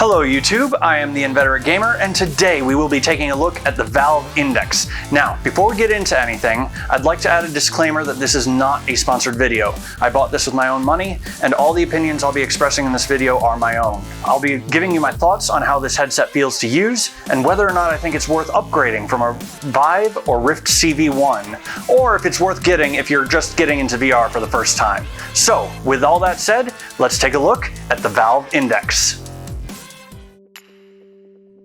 Hello YouTube, I am the Inveterate Gamer, and today we will be taking a look at the Valve Index. Now, before we get into anything, I'd like to add a disclaimer that this is not a sponsored video. I bought this with my own money, and all the opinions I'll be expressing in this video are my own. I'll be giving you my thoughts on how this headset feels to use, and whether or not I think it's worth upgrading from a Vive or Rift CV1, or if it's worth getting if you're just getting into VR for the first time. So, with all that said, let's take a look at the Valve Index.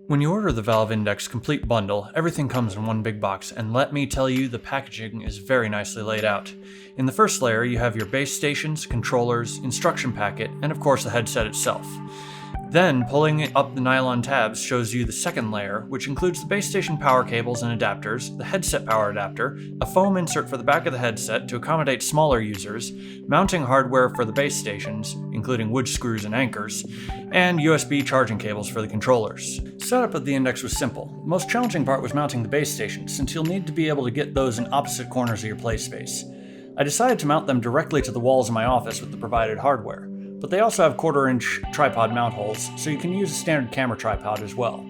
When you order the Valve Index Complete Bundle, everything comes in one big box, and let me tell you, the packaging is very nicely laid out. In the first layer, you have your base stations, controllers, instruction packet, and of course the headset itself. Then, pulling up the nylon tabs shows you the second layer, which includes the base station power cables and adapters, the headset power adapter, a foam insert for the back of the headset to accommodate smaller users, mounting hardware for the base stations, including wood screws and anchors, and USB charging cables for the controllers. Setup of the Index was simple. The most challenging part was mounting the base stations, since you'll need to be able to get those in opposite corners of your play space. I decided to mount them directly to the walls of my office with the provided hardware. But they also have 1/4-inch tripod mount holes, so you can use a standard camera tripod as well.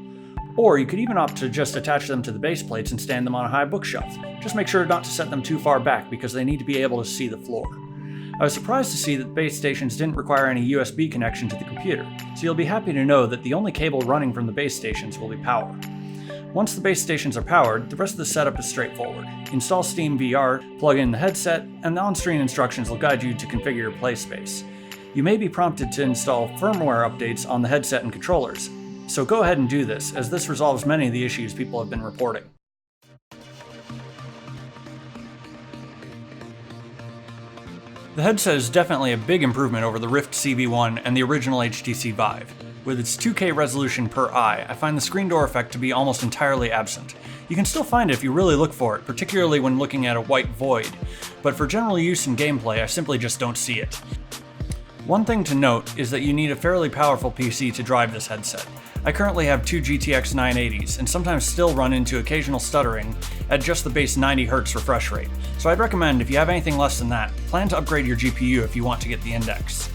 Or you could even opt to just attach them to the base plates and stand them on a high bookshelf. Just make sure not to set them too far back because they need to be able to see the floor. I was surprised to see that base stations didn't require any USB connection to the computer, so you'll be happy to know that the only cable running from the base stations will be power. Once the base stations are powered, the rest of the setup is straightforward. Install Steam VR, plug in the headset, and the on-screen instructions will guide you to configure your play space. You may be prompted to install firmware updates on the headset and controllers, so go ahead and do this, as this resolves many of the issues people have been reporting. The headset is definitely a big improvement over the Rift CV1 and the original HTC Vive. With its 2K resolution per eye, I find the screen door effect to be almost entirely absent. You can still find it if you really look for it, particularly when looking at a white void, but for general use in gameplay, I simply just don't see it. One thing to note is that you need a fairly powerful PC to drive this headset. I currently have two GTX 980s and sometimes still run into occasional stuttering at just the base 90Hz refresh rate, so I'd recommend if you have anything less than that, plan to upgrade your GPU if you want to get the Index.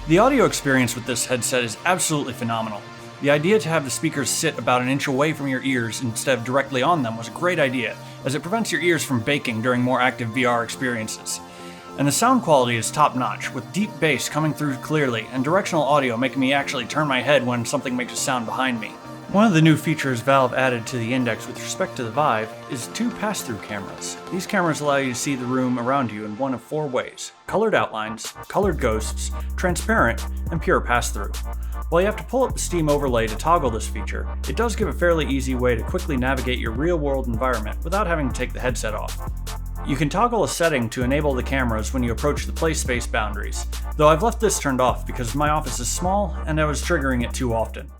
The audio experience with this headset is absolutely phenomenal. The idea to have the speakers sit about an inch away from your ears instead of directly on them was a great idea, as it prevents your ears from baking during more active VR experiences. And the sound quality is top-notch, with deep bass coming through clearly and directional audio making me actually turn my head when something makes a sound behind me. One of the new features Valve added to the Index with respect to the Vive is 2 pass-through cameras. These cameras allow you to see the room around you in one of 4 ways: colored outlines, colored ghosts, transparent, and pure pass-through. While you have to pull up the Steam overlay to toggle this feature, it does give a fairly easy way to quickly navigate your real-world environment without having to take the headset off. You can toggle a setting to enable the cameras when you approach the play space boundaries, though I've left this turned off because my office is small and I was triggering it too often.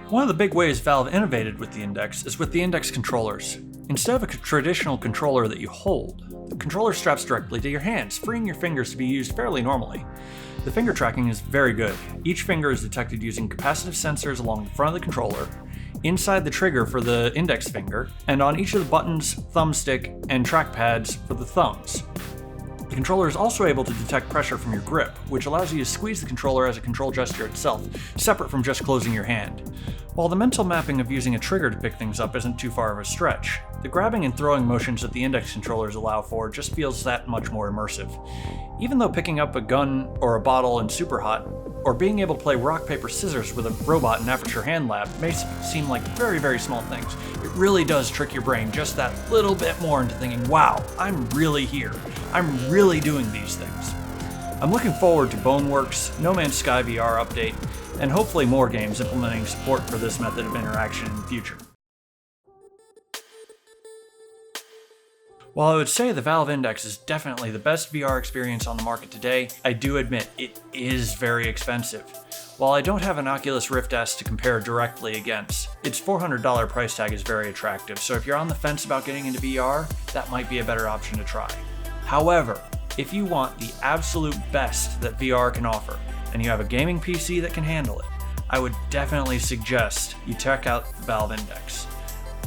One of the big ways Valve innovated with the Index is with the Index controllers. Instead of a traditional controller that you hold, the controller straps directly to your hands, freeing your fingers to be used fairly normally. The finger tracking is very good. Each finger is detected using capacitive sensors along the front of the controller, inside the trigger for the index finger, and on each of the buttons, thumbstick, and trackpads for the thumbs. The controller is also able to detect pressure from your grip, which allows you to squeeze the controller as a control gesture itself, separate from just closing your hand. While the mental mapping of using a trigger to pick things up isn't too far of a stretch, the grabbing and throwing motions that the Index controllers allow for just feels that much more immersive. Even though picking up a gun or a bottle in Superhot, or being able to play rock, paper, scissors with a robot in Aperture Hand Lab may seem like very, very small things, it really does trick your brain just that little bit more into thinking, wow, I'm really here. I'm really doing these things. I'm looking forward to Boneworks, No Man's Sky VR update, and hopefully more games implementing support for this method of interaction in the future. While I would say the Valve Index is definitely the best VR experience on the market today, I do admit it is very expensive. While I don't have an Oculus Rift S to compare directly against, its $400 price tag is very attractive, so if you're on the fence about getting into VR, that might be a better option to try. However, if you want the absolute best that VR can offer, and you have a gaming PC that can handle it, I would definitely suggest you check out the Valve Index.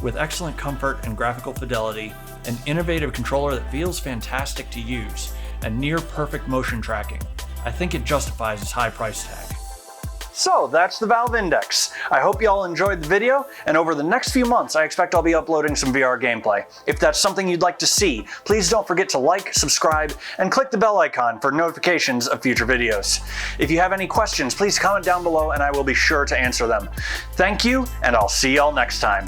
With excellent comfort and graphical fidelity, an innovative controller that feels fantastic to use, and near perfect motion tracking, I think it justifies its high price tag. So that's the Valve Index. I hope you all enjoyed the video, and over the next few months I expect I'll be uploading some VR gameplay. If that's something you'd like to see, please don't forget to like, subscribe, and click the bell icon for notifications of future videos. If you have any questions, please comment down below and I will be sure to answer them. Thank you, and I'll see y'all next time.